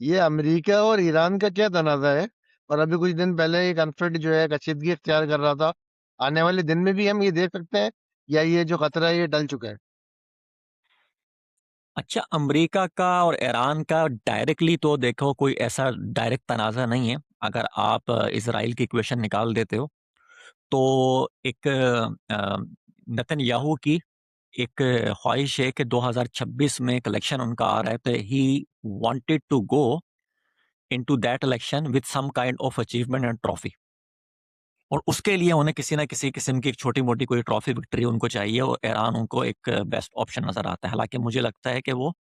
ये अमेरिका और ईरान का क्या तनाज़ा है? और अभी कुछ दिन पहले ये कॉन्फ्लिक्ट जो है कशीदगी इख्तियार कर रहा था। आने वाले दिन में भी हम ये देख सकते हैं या ये जो खतरा है ये टल चुका है? अच्छा, अमेरिका का और ईरान का डायरेक्टली तो देखो कोई ऐसा डायरेक्ट तनाज़ा नहीं है। अगर आप इज़राइल की इक्वेशन निकाल देते हो, तो एक नेतन्याहू की एक ख्वाहिश है कि 2026 में एक इलेक्शन उनका आ रहा है, तो he wanted to go into that election with some kind of achievement and trophy. और उसके लिए उन्हें किसी न किसी किस्म की एक छोटी-मोटी कोई ट्रॉफी विक्ट्री उनको चाहिए और ईरान उनको एक बेस्ट ऑप्शन नज़र आता है। हालाँकि मुझे लगता है कि वो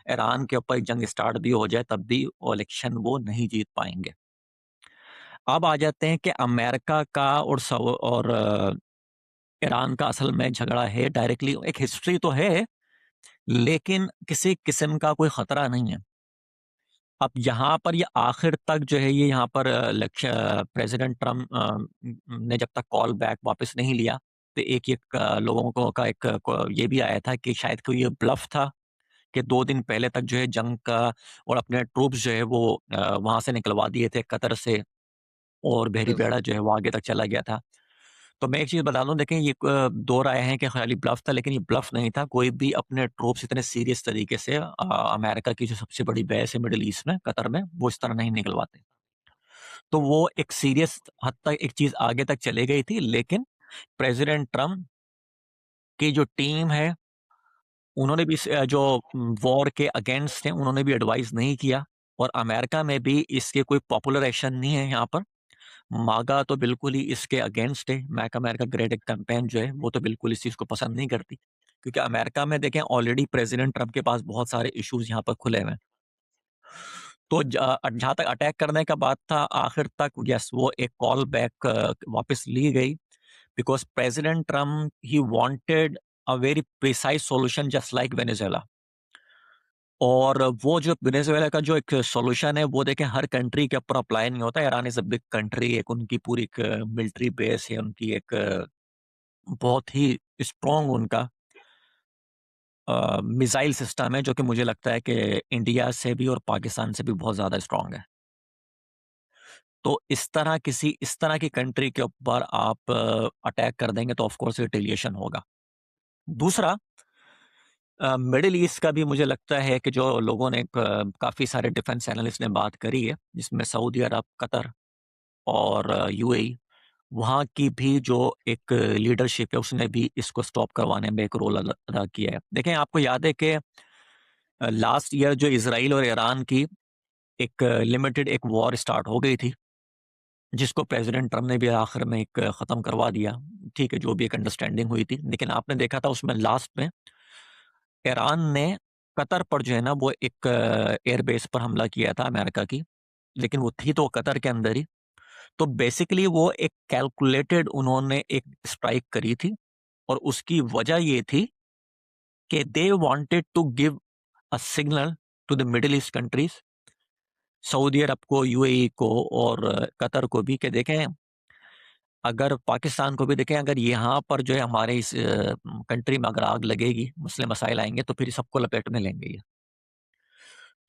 ईरान के ऊपर एक जंग स्टार्ट भी हो जाए तब भी वो इलेक्शन वो नहीं जीत पाएँगे। अब आ जाते हैं कि अमेरिका का और ईरान का असल में झगड़ा है डायरेक्टली एक हिस्ट्री तो है, लेकिन किसी किस्म का कोई खतरा नहीं है। अब यहाँ पर ये आखिर तक जो है ये यहाँ पर प्रेसिडेंट ट्रम्प ने जब तक कॉल बैक वापस नहीं लिया, तो एक लोगों को का एक ये भी आया था कि शायद कोई ये ब्लफ था कि 2 दिन पहले तक जो है जंग का और अपने ट्रूप्स जो है वो वहाँ से निकलवा दिए थे कतर से और बहरी बिल्कुल। बेड़ा जो है वो आगे तक चला गया था। तो मैं एक चीज़ बता दूँ, देखिए ये 2 राय हैं कि खाली ब्लफ था, लेकिन ये ब्लफ नहीं था। कोई भी अपने ट्रूप्स इतने सीरियस तरीके से अमेरिका की जो सबसे बड़ी बेस है मिडल ईस्ट में, कतर में, वो इस तरह नहीं निकलवाते। तो वो एक सीरियस हद तक एक चीज़ आगे तक चली गई थी, लेकिन प्रेज़िडेंट ट्रम्प की जो टीम है, उन्होंने भी जो वॉर के अगेंस्ट हैं, उन्होंने भी एडवाइस नहीं किया और अमेरिका में भी इसके कोई पॉपुलर एक्शन नहीं है यहाँ पर। मागा तो बिल्कुल ही इसके अगेंस्ट है। मेक अमेरिका ग्रेट एक कैंपेन जो है, वो तो बिल्कुल इस चीज़ को पसंद नहीं करती। क्योंकि अमेरिका में देखें ऑलरेडी प्रेज़िडेंट ट्रम्प के पास बहुत सारे इश्यूज़ यहाँ पर खुले हुए हैं। तो जहाँ तक अटैक करने का बात था, आखिर तक यस वो एक कॉल बैक वापस ली गई because president Trump he wanted a very precise solution just like Venezuela. और वो जो वेनेजुएला का जो एक सॉल्यूशन है, वो देखें हर कंट्री के ऊपर अप्लाई नहीं होता। Iran is a big country, एक उनकी पूरी एक मिलिट्री बेस है, उनकी एक बहुत ही स्ट्रॉन्ग उनका मिसाइल सिस्टम है, जो कि मुझे लगता है कि इंडिया से भी और पाकिस्तान से भी बहुत ज़्यादा स्ट्रॉन्ग है। तो इस तरह की कंट्री के ऊपर आप अटैक कर देंगे तो ऑफ कोर्स रिटेलिएशन होगा। दूसरा मिडल ईस्ट का भी मुझे लगता है कि जो लोगों ने काफ़ी सारे डिफेंस एनालिस्ट ने बात करी है, जिसमें सऊदी अरब, कतर और यूएई, वहाँ की भी जो एक लीडरशिप है, उसने भी इसको स्टॉप करवाने में एक रोल अदा किया है। देखें, आपको याद है कि लास्ट ईयर जो इज़राइल और ईरान की एक लिमिटेड एक वॉर स्टार्ट हो गई थी, जिसको प्रेसिडेंट ट्रम्प ने भी आखिर में एक ख़त्म करवा दिया। ठीक है, जो भी एक अंडरस्टैंडिंग हुई थी, लेकिन आपने देखा था उसमें लास्ट में ईरान ने कतर पर जो है ना वो एक एयरबेस पर हमला किया था अमेरिका की, लेकिन वो थी तो कतर के अंदर ही। तो बेसिकली वो एक कैलकुलेटेड उन्होंने एक स्ट्राइक करी थी और उसकी वजह ये थी कि they wanted to give a signal to the Middle East countries, Saudi Arab को, यूएई को और कतर को भी, कि देखें अगर पाकिस्तान को भी देखें, अगर यहाँ पर जो है हमारे इस कंट्री में अगर आग लगेगी, मसले मसाइल आएंगे तो फिर सबको लपेट में लेंगे ये।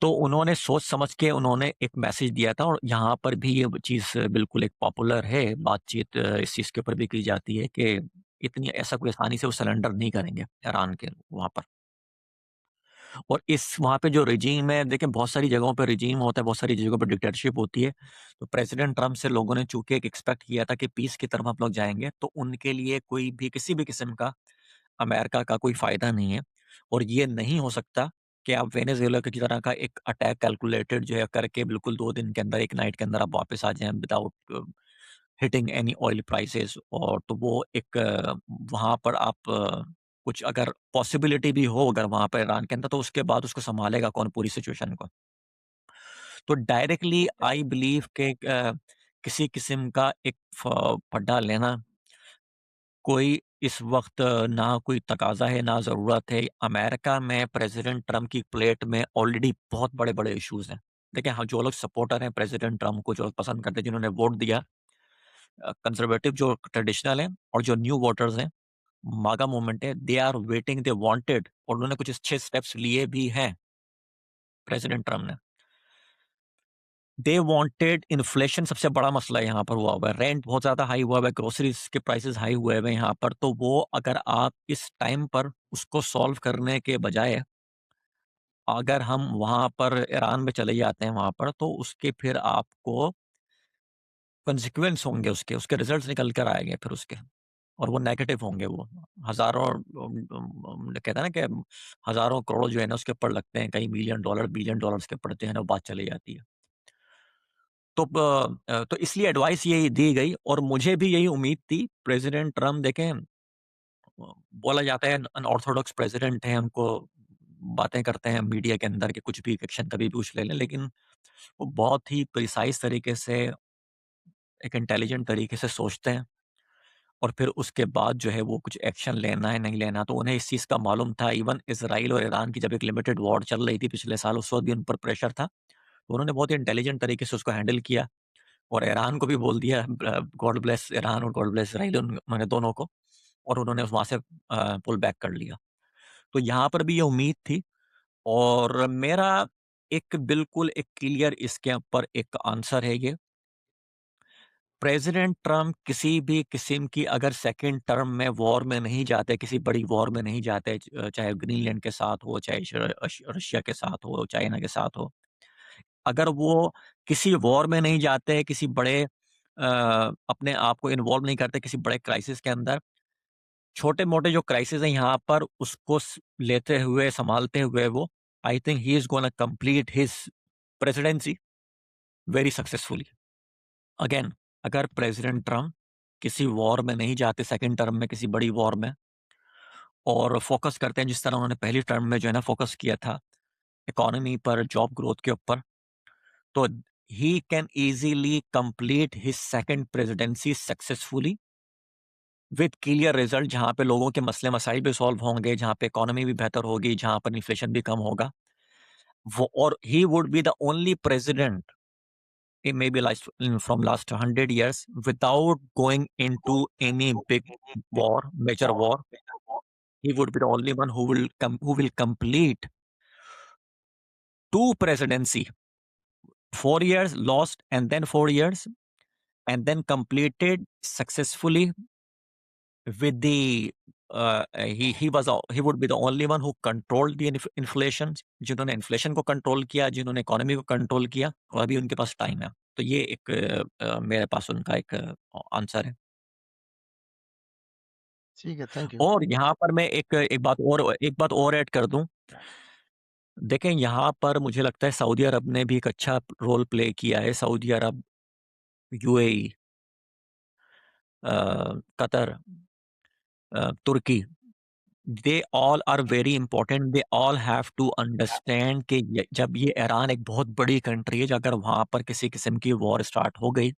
तो उन्होंने सोच समझ के उन्होंने एक मैसेज दिया था और यहाँ पर भी ये चीज़ बिल्कुल एक पॉपुलर है, बातचीत इस चीज़ के ऊपर भी की जाती है कि इतनी ऐसा कोई आसानी से वो सरेंडर नहीं करेंगे ईरान के वहाँ पर। और इस वहाँ पे जो रिजीम है, देखिए बहुत सारी जगहों पे रिजीम होता है, बहुत सारी जगहों पे डिक्टेटरशिप होती है। तो प्रेसिडेंट ट्रम्प से लोगों ने चूँकि एक एक्सपेक्ट किया था कि पीस की तरफ हम लोग जाएँगे, तो उनके लिए कोई भी किसी भी किस्म का अमेरिका का कोई फ़ायदा नहीं है। और ये नहीं हो सकता कि आप वेनेज़ुएला की तरह का एक अटैक कैलकुलेटेड जो है करके बिल्कुल 2 दिन के अंदर, 1 नाइट के अंदर आप वापस आ जाएँ without hitting any oil prices. और तो वो एक वहाँ पर आप कुछ अगर पॉसिबिलिटी भी हो अगर वहाँ पे ईरान के अंदर, तो उसके बाद उसको सँभालेगा कौन पूरी सिचुएशन को? तो डायरेक्टली आई बिलीव कि किसी किस्म का एक फड्डा लेना कोई इस वक़्त ना कोई तकाज़ा है, ना ज़रूरत है। अमेरिका में प्रेज़िडेंट ट्रम्प की प्लेट में ऑलरेडी बहुत बड़े-बड़े इश्यूज़ हैं। देखिए, हाँ, जो लोग सपोर्टर हैं प्रेज़िडेंट ट्रम्प को, जो लोग पसंद करते हैं, जिन्होंने वोट दिया, कंज़र्वेटिव जो ट्रेडिशनल हैं और जो न्यू वोटर्स हैं, मागा मूवमेंट है, they are waiting, they wanted, और उन्होंने कुछ अच्छे स्टेप्स लिए भी हैं प्रेज़िडेंट ट्रम्प ने। दे वांटेड इन्फ्लेशन सबसे बड़ा मसला यहाँ पर हुआ हुआ है। रेंट बहुत ज़्यादा हाई हुआ हुआ है, ग्रोसरीज़ के प्राइसेज़ हाई हुए हुए हैं यहाँ पर। तो वो अगर आप इस टाइम पर उसको सॉल्व करने के बजाय अगर हम वहाँ पर ईरान में चले जाते हैं वहाँ पर, तो उसके फिर आपको कॉन्सिक्वेंस होंगे उसके रिज़ल्ट्स निकल कर आएँगे फिर उसके। और वो नेगेटिव होंगे वो। हज़ारों कहते हैं ना कि हज़ारों करोड़ जो है ना उसके ऊपर लगते हैं, कई मिलियन डॉलर, बिलियन डॉलर्स के पड़ते हैं ना, वो बात चली जाती है। तो इसलिए एडवाइस यही दी गई और मुझे भी यही उम्मीद थी। प्रेज़िडेंट ट्रम्प देखें बोला जाता है अनऑर्थोडॉक्स प्रेज़िडेंट हैं, हमको बातें करते हैं मीडिया के अंदर कि कुछ भी एक्शन कभी भी उछ ले लें, लेकिन वो बहुत ही प्रिसाइज़ तरीके से, एक इंटेलिजेंट तरीके से सोचते हैं। और फिर उसके बाद जो है वो कुछ एक्शन लेना है, नहीं लेना, तो उन्हें इस चीज़ का मालूम था। इवन इज़राइल और ईरान की जब एक लिमिटेड वॉर चल रही थी पिछले साल, उस वक़्त भी उन पर प्रेशर था। तो उन्होंने बहुत ही इंटेलिजेंट तरीके से उसको हैंडल किया और ईरान को भी बोल दिया गॉड ब्लेस ईरान और गॉड ब्लेस इज़राइल उन्होंने दोनों को और उन्होंने वहाँ से पुल बैक कर लिया। तो यहाँ पर भी ये उम्मीद थी और मेरा एक बिल्कुल एक क्लियर इसके ऊपर एक आंसर है ये प्रेसिडेंट ट्रम्प किसी भी किस्म की अगर सेकंड टर्म में वॉर में नहीं जाते, किसी बड़ी वॉर में नहीं जाते, चाहे ग्रीनलैंड के साथ हो, चाहे रशिया के साथ हो, चाइना के साथ हो। अगर वो किसी वॉर में नहीं जाते, किसी बड़े अपने आप को इन्वॉल्व नहीं करते किसी बड़े क्राइसिस के अंदर, छोटे-मोटे जो क्राइसिस हैं यहाँ पर उसको लेते हुए, संभालते हुए वो I think he is gonna complete his presidency very successfully. Again अगर प्रेसिडेंट ट्रम्प किसी वॉर में नहीं जाते सेकंड टर्म में किसी बड़ी वॉर में और फोकस करते हैं जिस तरह उन्होंने पहली टर्म में जो है ना फोकस किया था इकोनॉमी पर जॉब ग्रोथ के ऊपर तो he can easily complete his second presidency successfully with clear result जहां पे लोगों के मसले मसाइल भी सॉल्व होंगे जहां पे इकोनॉमी भी बेहतर होगी जहां पर इन्फ्लेशन भी कम होगा वो और he would be the only president it may be last from last 100 years without going into any big war major war he would be the only one who will complete two presidency 4 years lost and then 4 years and then completed successfully with the he would be the only one who controlled the inflation जिन्होंने inflation को control किया जिन्होंने economy को control किया और अभी उनके पास time है तो ये एक मेरे पास उनका एक आंसर है ठीक है, थैंक यू। और यहाँ पर मैं एक बात और ऐड कर दूं देखें यहाँ पर मुझे लगता है सऊदी अरब ने भी एक अच्छा रोल प्ले किया है Saudi Arabia UAE Qatar Turkey they all are very important they all have to understand कि जब ये ईरान एक बहुत बड़ी कंट्री है अगर वहां पर किसी किस्म की वॉर स्टार्ट हो गई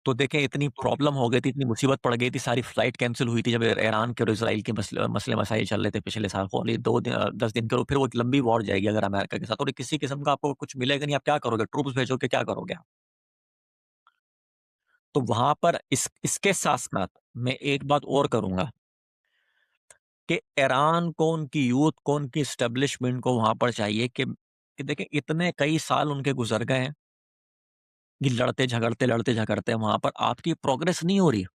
तो देखें इतनी प्रॉब्लम हो गई थी इतनी मुसीबत पड़ गई थी सारी फ्लाइट कैंसिल हुई थी जब ईरान के और इसराइल के मसले मसले मसाइल चल रहे थे पिछले साल होली 10 दिन करो फिर वो एक लंबी वॉर जाएगी अगर अमेरिका के साथ और किसी किस्म का आपको कुछ मिलेगा नहीं आप क्या करोगे ट्रूप्स भेजोगे क्या करोगे आप तो वहां पर इसके साथ साथ मैं एक बात और करूंगा कि ईरान को उनकी यूथ को उनकी एस्टेब्लिशमेंट को वहां पर चाहिए कि देखें इतने कई साल उनके गुजर गए हैं कि लड़ते झगड़ते वहां पर आपकी प्रोग्रेस नहीं हो रही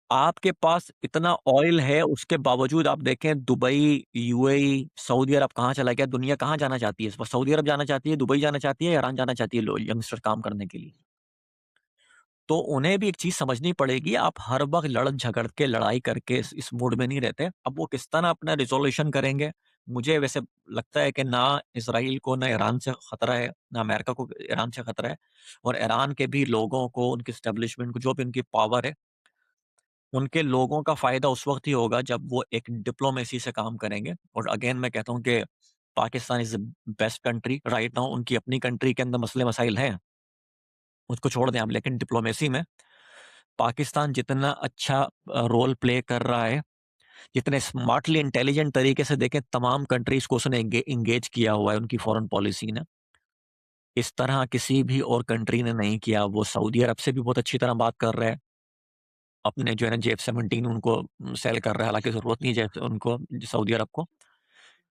आपके पास इतना ऑयल है उसके बावजूद आप देखें दुबई यूएई सऊदी अरब कहाँ चला गया दुनिया कहाँ जाना चाहती है इस वक्त सऊदी अरब जाना चाहती है दुबई जाना चाहती है ईरान जाना चाहती है यंगस्टर काम करने के लिए तो उन्हें भी एक चीज़ समझनी पड़ेगी, आप हर वक़्त लड़ झगड़ के, लड़ाई करके इस मूड में नहीं रहते। अब वो किस तरह अपना रिज़ॉल्यूशन करेंगे, मुझे वैसे लगता है कि ना इज़राइल को, ना ईरान से खतरा है, ना अमेरिका को ईरान से खतरा है और ईरान के भी लोगों को, उनकी एस्टेब्लिशमेंट को, जो भी उनकी पावर है, उनके लोगों का फ़ायदा उस वक़्त ही होगा जब वो एक डिप्लोमेसी से काम करेंगे और अगेन मैं कहता हूँ कि Pakistan is the best country right now उनकी अपनी कंट्री के अंदर मसले-मसाइल हैं, उसको छोड़ दें आप लेकिन डिप्लोमेसी में पाकिस्तान जितना अच्छा रोल प्ले कर रहा है, जितने स्मार्टली इंटेलिजेंट तरीके से देखें तमाम कंट्रीज़ को उसने एंगेज किया हुआ है उनकी फॉरेन पॉलिसी ने। इस तरह किसी भी और कंट्री ने नहीं किया। वो सऊदी अरब से भी बहुत अच्छी तरह बात कर रहा है। अपने जो है ना जेफ-17 उनको सेल कर रहा है, हालाँकि ज़रूरत नहीं है जेफ उनको सऊदी अरब को।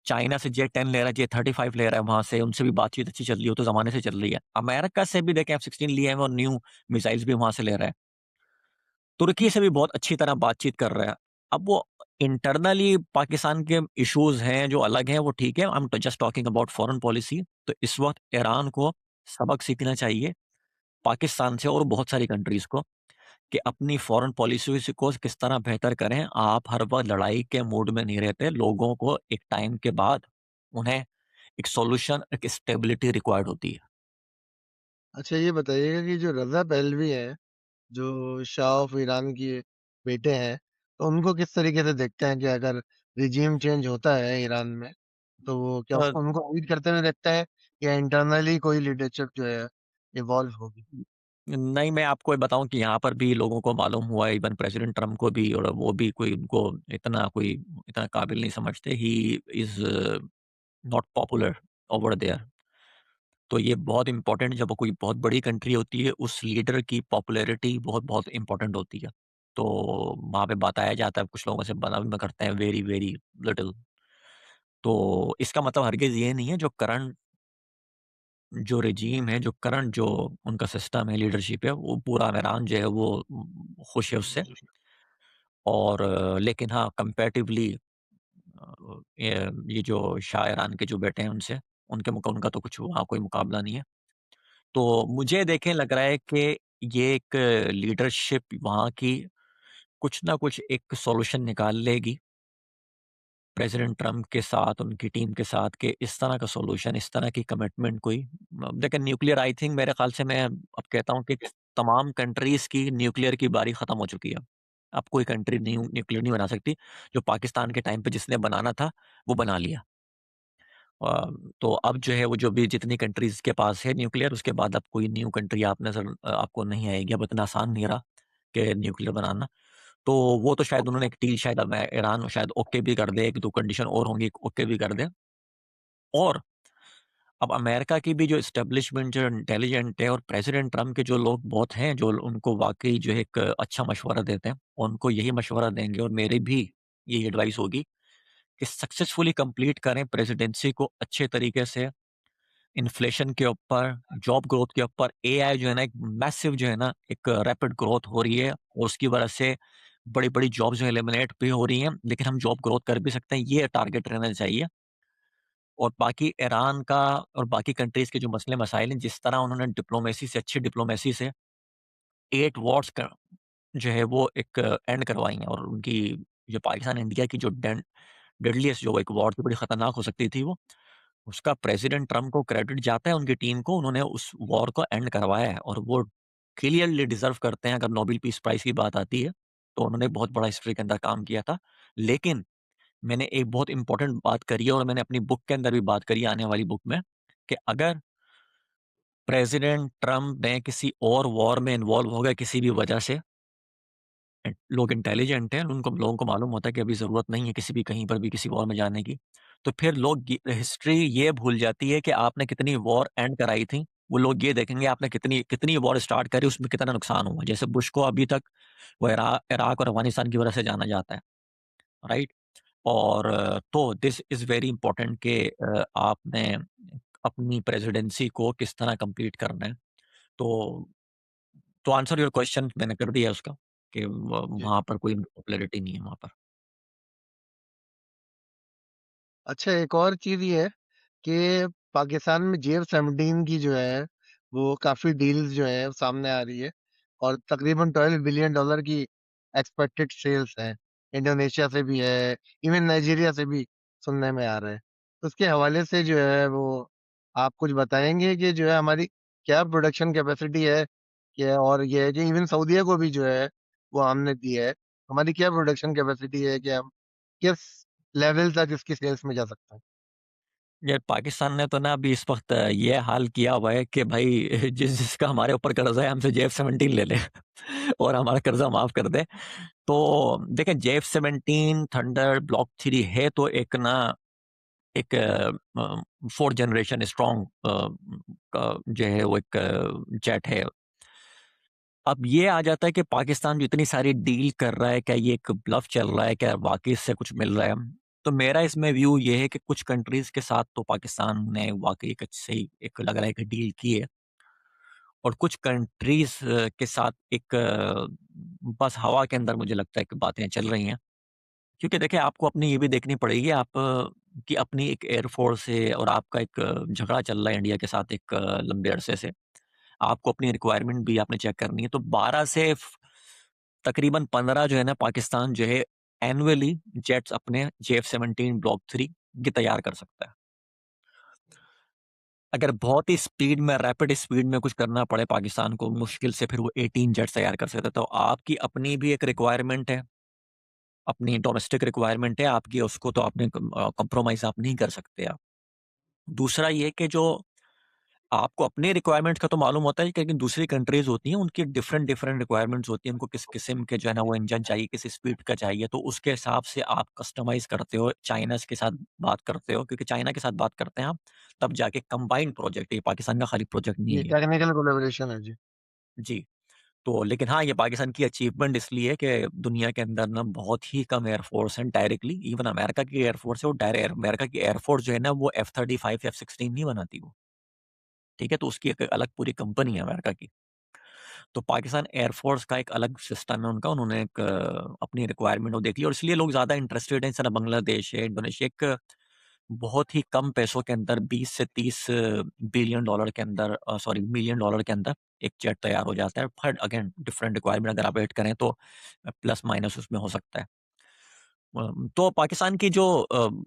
चाइना से J-10 ले रहा है, J-35 ले रहा है वहाँ से, उनसे भी बातचीत अच्छी चल रही है, वो तो ज़माने से चल रही है। अमेरिका से भी देखें F-16 लिए हैं और न्यू मिसाइल्स भी वहाँ से ले रहा है। तुर्की से भी बहुत अच्छी तरह बातचीत कर रहा है। अब वो इंटरनली पाकिस्तान के इश्यूज़ हैं जो अलग हैं वो ठीक है, I am just talking about foreign policy. तो इस वक़्त ईरान को सबक सीखना चाहिए पाकिस्तान से और बहुत सारी कंट्रीज़ को कि अपनी फॉरेन पॉलिसीज़ को किस तरह बेहतर करें। आप हर वक़्त लड़ाई के मूड में नहीं रहते, लोगों को एक टाइम के बाद उन्हें एक सॉल्यूशन, एक स्टेबिलिटी रिक्वायर्ड होती है। अच्छा ये बताइएगा कि जो रज़ा पहलवी हैं, जो शाह ऑफ ईरान के बेटे हैं, तो उनको किस तरीके से देखते हैं कि अगर रिजीम चेंज होता है ईरान में, तो वो क्या अ, उनको लीड करते हुए देखते हैं या इंटरनली कोई लीडरशिप जो है इवॉल्व होगी? नहीं, मैं आपको ये बताऊँ कि यहाँ पर भी लोगों को मालूम हुआ, इवन प्रेसिडेंट ट्रम्प को भी, और वो भी कोई इतना काबिल नहीं समझते। He is not popular over there. तो ये बहुत इम्पोर्टेंट, जब कोई बहुत बड़ी कंट्री होती है, उस लीडर की पॉपुलैरिटी बहुत इम्पोर्टेंट होती है। तो वहाँ पे बताया जाता है, कुछ लोगों से बना भी करते हैं, वेरी, वेरी लिटिल। तो इसका मतलब हरगिज़ ये नहीं है, जो रिजीम है, जो करंट जो उनका सिस्टम है, लीडरशिप है, वो पूरा ईरान जो है वो खुश है उससे। और लेकिन हाँ, कंपैरेटिवली ये जो शाह ईरान के जो बेटे हैं उनसे, उनका तो कुछ वहाँ कोई मुकाबला नहीं है। तो मुझे देखें लग रहा है कि ये एक लीडरशिप वहाँ की कुछ ना कुछ एक सॉल्यूशन निकाल लेगी, प्रेसिडेंट ट्रम्प के साथ, उनकी टीम के साथ, कि इस तरह का सॉल्यूशन, इस तरह की कमिटमेंट कोई देखिए न्यूक्लियर, आई थिंक मेरे ख़्याल से मैं अब कहता हूँ कि तमाम कंट्रीज़ की न्यूक्लियर की बारी ख़त्म हो चुकी है। अब कोई कंट्री न्यूक्लियर नहीं बना सकती। जो पाकिस्तान के टाइम पे जिसने बनाना था, वो बना लिया। अ, तो अब जो है वो जो भी जितनी कंट्रीज़ के पास है न्यूक्लियर, उसके बाद अब कोई न्यू कंट्री आप आपको नहीं आएगी। अब इतना आसान नहीं रहा कि न्यूक्लियर बनाना। तो वो तो शायद उन्होंने एक डील, शायद अब ईरान शायद ओके भी कर दे, 1-2 कंडीशन और होंगी, ओके भी कर दे। और अब अमेरिका की भी जो एस्टेब्लिशमेंट जो इंटेलिजेंट है, और प्रेसिडेंट ट्रम्प के जो लोग बहुत हैं, जो उनको वाक़ई जो है एक अच्छा मशवरा देते हैं, उनको यही मशवरा देंगे, और मेरी भी यही एडवाइस होगी कि सक्सेसफुली कंप्लीट करें प्रेसिडेंसी को अच्छे तरीके से। इन्फ्लेशन के ऊपर, जॉब ग्रोथ के ऊपर, एआई जो है ना, एक मैसिव जो है ना, एक रैपिड ग्रोथ हो रही है, और उसकी वजह से बड़ी-बड़ी जॉब्स जो एलिमिनेट भी हो रही हैं, लेकिन हम जॉब ग्रोथ कर भी सकते हैं, ये टारगेट रहना चाहिए। और बाकी ईरान का और बाकी कंट्रीज़ के जो मसले मसाइल हैं, जिस तरह उन्होंने डिप्लोमेसी से, अच्छी डिप्लोमेसी से 8 वॉर्स का जो है वो एक एंड करवाई हैं, और उनकी जो पाकिस्तान इंडिया की जो डेडलीस्ट जो एक वॉर थी, बड़ी खतरनाक हो सकती थी वो, उसका प्रेसिडेंट ट्रम्प को क्रेडिट जाता है, उनकी टीम को, उन्होंने उस वॉर को एंड करवाया है, और वो क्लियरली डिज़र्व करते हैं। अगर नोबेल पीस प्राइज़ की बात आती है, तो उन्होंने बहुत बड़ा हिस्ट्री के अंदर काम किया था। लेकिन मैंने एक बहुत इम्पोर्टेंट बात करी है, और मैंने अपनी बुक के अंदर भी बात करी है, आने वाली बुक में, कि अगर प्रेसिडेंट ट्रम्प ने किसी और वॉर में इन्वॉल्व हो गए किसी भी वजह से, लोग इंटेलिजेंट हैं, उनको लोगों को मालूम होता है कि अभी ज़रूरत नहीं है किसी भी कहीं पर भी किसी वॉर में जाने की। तो फिर लोग ये हिस्ट्री ये भूल जाती है कि आपने कितनी वॉर एंड कराई थी। वो लोग ये देखेंगे आपने कितनी कितनी वॉर स्टार्ट करी, उसमें कितना नुकसान हुआ। जैसे बुश को अभी तक वो इराक और अफ़गानिस्तान की वजह से जाना जाता है, राइट? और तो दिस इज़ वेरी इम्पोर्टेंट कि आपने अपनी प्रेसिडेंसी को किस तरह कंप्लीट करना है। तो टू आंसर योर क्वेश्चन मैंने कर दिया उसका, कि जी। वहाँ पर कोई पॉपुलैरिटी नहीं है वहाँ पर। अच्छा एक और चीज़ ये है कि पाकिस्तान में जेफ-17 की जो है, वो काफ़ी डील्स जो है सामने आ रही है और तकरीबन $12 बिलियन की एक्सपेक्टेड सेल्स हैं। इंडोनेशिया से भी है, इवन नाइजीरिया से भी सुनने में आ रहा है। तो उसके हवाले से जो है वो आप कुछ बताएँगे कि जो है हमारी क्या प्रोडक्शन कैपेसिटी है? क्या और ये है कि इवन सऊदीया को भी जो है वो हमने दी है। हमारी क्या प्रोडक्शन कैपेसिटी है कि हम किस लेवल तक इसकी सेल्स में जा सकते हैं? यार पाकिस्तान ने तो ना अभी इस वक़्त ये हाल किया हुआ है कि भाई जिसका हमारे ऊपर कर्ज़ा है हमसे जेफ-17 ले ले और हमारा कर्ज़ा माफ़ कर दे। तो देखिए जेफ-17 थंडर ब्लॉक 3 है तो एक ना एक 4th जनरेशन स्ट्रॉन्ग का जो है वो एक जेट है। अब ये आ जाता है कि पाकिस्तान जो इतनी सारी डील कर रहा है, क्या ये एक ब्लफ चल रहा है? क्या वाक़ई इससे कुछ मिल रहा है? तो मेरा इसमें व्यू ये है कि कुछ कंट्रीज़ के साथ तो पाकिस्तान ने वाक़ई एक सही एक लग रहा है कि डील की है और कुछ कंट्रीज़ के साथ एक बस हवा के अंदर मुझे लगता है कि बातें चल रही हैं। क्योंकि देखिए आपको अपनी ये भी देखनी पड़ेगी आप कि अपनी एक एयर फ़ोर्स है और आपका एक झगड़ा चल रहा है इंडिया के साथ एक लंबे अरसे से। आपको अपनी रिक्वायरमेंट भी आपने चेक करनी है। तो 12 से तकरीबन 15 जो है ना पाकिस्तान जो है एनुअली जेट्स अपने जेफ-17 ब्लॉक 3 ये तैयार कर सकता है। अगर बहुत ही स्पीड में रैपिड स्पीड में कुछ करना पड़े पाकिस्तान को मुश्किल से फिर वो 18 जेट्स तैयार कर सकता है। तो आपकी अपनी भी एक रिक्वायरमेंट है, अपनी डोमेस्टिक रिक्वायरमेंट है आपकी उसको तो आपने कॉम्प्रोमाइज़ आप नहीं कर सकते आप। दूसरा ये कि जो आपको अपने रिक्वायरमेंट्स का तो मालूम होता है लेकिन दूसरी कंट्रीज़ होती हैं, उनकी डिफरेंट डिफरेंट रिक्वायरमेंट्स होती हैं। उनको किस किस्म के जो है ना वो इंजन चाहिए, किस स्पीड का चाहिए, तो उसके हिसाब से आप कस्टमाइज़ करते हो, चाइनाज़ के साथ बात करते हो क्योंकि चाइना के साथ बात करते हैं आप, तब जाके कंबाइंड प्रोजेक्ट ये पाकिस्तान का खाली प्रोजेक्ट नहीं ये है ये। टेक्निकल कोलैबोरेशन है जी। जी, तो लेकिन हाँ, ये पाकिस्तान की अचीवमेंट इसलिए है कि दुनिया के अंदर ना बहुत ही कम एयर फोर्स हैं डायरेक्टली, इवन अमेरिका की एयर फोर्स है वो अमेरिका की एयर फोर्स जो है ना वो F-35, F-16 नहीं बनाती वो, ठीक है? तो उसकी एक अलग पूरी कंपनी है अमेरिका की। तो पाकिस्तान एयरफोर्स का एक अलग सिस्टम है उनका, उन्होंने एक अपनी रिक्वायरमेंट वो देख ली और इसलिए लोग ज़्यादा इंटरेस्टेड हैं। इस तरह बांग्लादेश है, इंडोनेशिया एक बहुत ही कम पैसों के अंदर 20 से 30 बिलियन डॉलर के अंदर सॉरी मिलियन डॉलर के अंदर एक जेट तैयार हो जाता है। बट अगेन डिफरेंट रिक्वायरमेंट अगर आप ऐड करें तो प्लस माइनस उसमें हो सकता है। तो पाकिस्तान की जो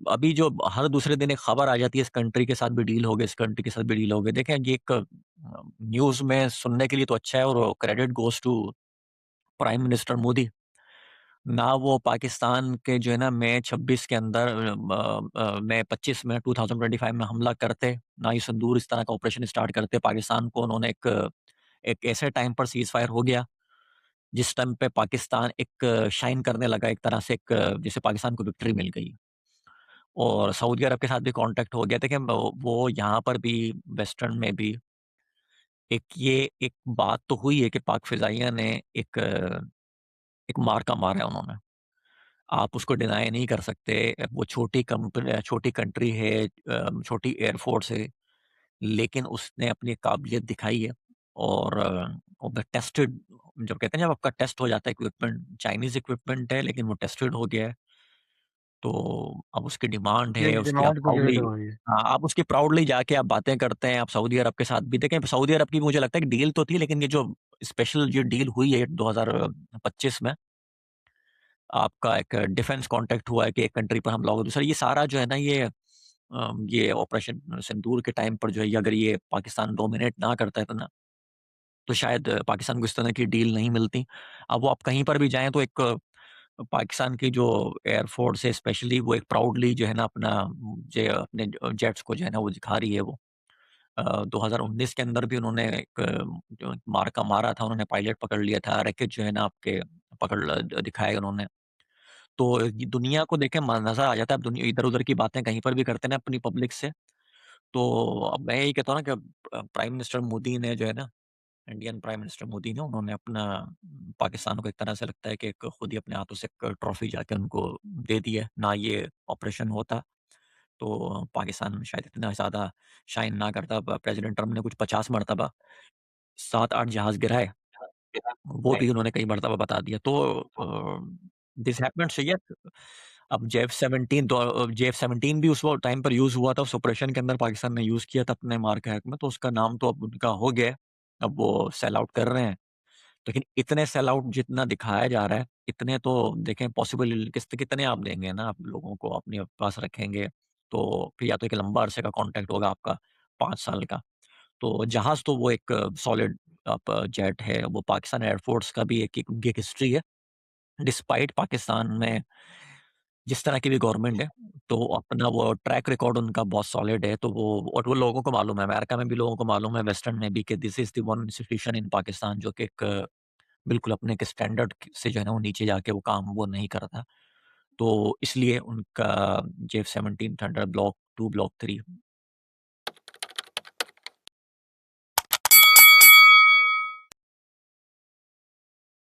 अभी जो हर दूसरे दिन एक खबर आ जाती है इस कंट्री के साथ भी डील हो गई, इस कंट्री के साथ भी डील हो गई। देखें ये एक न्यूज़ में सुनने के लिए तो अच्छा है और credit goes to prime minister Modi. ना वो पाकिस्तान के जो है ना मई 26 के अंदर मई 25 में 2025 में हमला करते, ना ही संदूर इस तरह का ऑपरेशन स्टार्ट करते। पाकिस्तान को उन्होंने एक एक ऐसे टाइम पर सीज़ फायर हो गया जिस टाइम पे पाकिस्तान एक शाइन करने लगा एक तरह से एक जैसे पाकिस्तान को विक्ट्री मिल गई। और सऊदी अरब के साथ भी कॉन्टैक्ट हो गया। देखिए वो यहाँ पर भी वेस्टर्न में भी एक बात तो हुई है कि पाक फ़िज़ाइया ने एक मार्का मारा है उन्होंने। आप उसको डिनाई नहीं कर सकते। वो छोटी कंट्री है छोटी एयर फ़ोर्स है, लेकिन उसने अपनी काबिलियत दिखाई है और वो टेस्टेड जब कहते हैं जब आपका टेस्ट हो जाता है इक्विपमेंट, चाइनीज़ इक्विपमेंट है लेकिन वो टेस्टेड हो गया है। तो अब उसकी डिमांड ये है, उसकी आप डिमांड पे प्राउडली क्रिएट हो रही है। हाँ, आप उसकी प्राउडली जाके आप बातें करते हैं, आप सऊदी अरब के साथ भी देखें, सऊदी अरब की मुझे लगता है कि डील तो थी लेकिन ये जो स्पेशल ये डील हुई है 2025 में, आपका एक डिफेंस कॉन्ट्रैक्ट हुआ है कि एक कंट्री पर हमला होगा, दूसरा ये सारा जो है ना ये ऑपरेशन सिंदूर के टाइम पर जो है, ये अगर ये पाकिस्तान डोमिनेट ना करता है तो शायद पाकिस्तान को इस तरह की डील नहीं मिलती। अब वो आप कहीं पर भी जाएँ तो एक पाकिस्तान की जो एयर फ़ोर्स है स्पेशली वो एक प्राउडली जो है ना अपना जे अपने जेट्स को जो है ना वो दिखा रही है वो। 2019 के अंदर भी उन्होंने एक जो मार्का मारा था, उन्होंने पायलट पकड़ लिया था, रैकेट जो है ना आपके पकड़ दिखाए उन्होंने। तो ये दुनिया को देखे म नज़र आ जाता है, अब दुनिया इधर-उधर की बातें कहीं पर भी करते हैं ना अपनी पब्लिक से, तो अब मैं यही कहता हूँ ना कि प्राइम मिनिस्टर मोदी ने जो है ना इंडियन प्राइम मिनिस्टर मोदी ने उन्होंने अपना पाकिस्तान को एक तरह से लगता है कि एक खुद ही अपने हाथों से एक ट्रॉफी जाके उनको दे दी है। ना ये ऑपरेशन होता तो पाकिस्तान शायद इतना ज़्यादा शाइन ना करता। प्रेज़िडेंट ट्रम्प ने कुछ 50 मर्तबा 7-8 जहाज़ गिराए, वो भी उन्होंने कई मर्तबा बता दिया। तो दिस हैपेंड्स येस अब जेफ-17 भी उस वो टाइम पर यूज़ हुआ था, उस ऑपरेशन के अंदर पाकिस्तान ने यूज़ किया था अपने मार के हक में, तो उसका नाम तो अब उनका हो गया है। अब वो सेल आउट कर रहे हैं। लेकिन इतने सेल आउट जितना दिखाया जा रहा है, इतने तो देखें पॉसिबल कितने आप देंगे ना आप लोगों को अपने पास रखेंगे, तो फिर या तो एक लंबा अरसे का कॉन्ट्रैक्ट होगा आपका 5 साल का। तो जहाज़ तो वो एक सॉलिड आप जेट है, वो पाकिस्तान एयर फ़ोर्स का भी एक एक उनकी एक हिस्ट्री है। डिस्पाइट पाकिस्तान में जिस तरह की भी गवर्नमेंट है, तो अपना वो ट्रैक रिकॉर्ड उनका बहुत सॉलिड है, तो वो और वो लोगों को मालूम है, अमेरिका में भी लोगों को मालूम है, वेस्टर्न में भी कि this is the one institution इन पाकिस्तान जो कि एक बिल्कुल अपने एक स्टैंडर्ड से जो है ना वो नीचे जाके वो काम वो नहीं करता। तो इसलिए उनका जेफ 17 थंडर ब्लॉक 2, ब्लॉक 3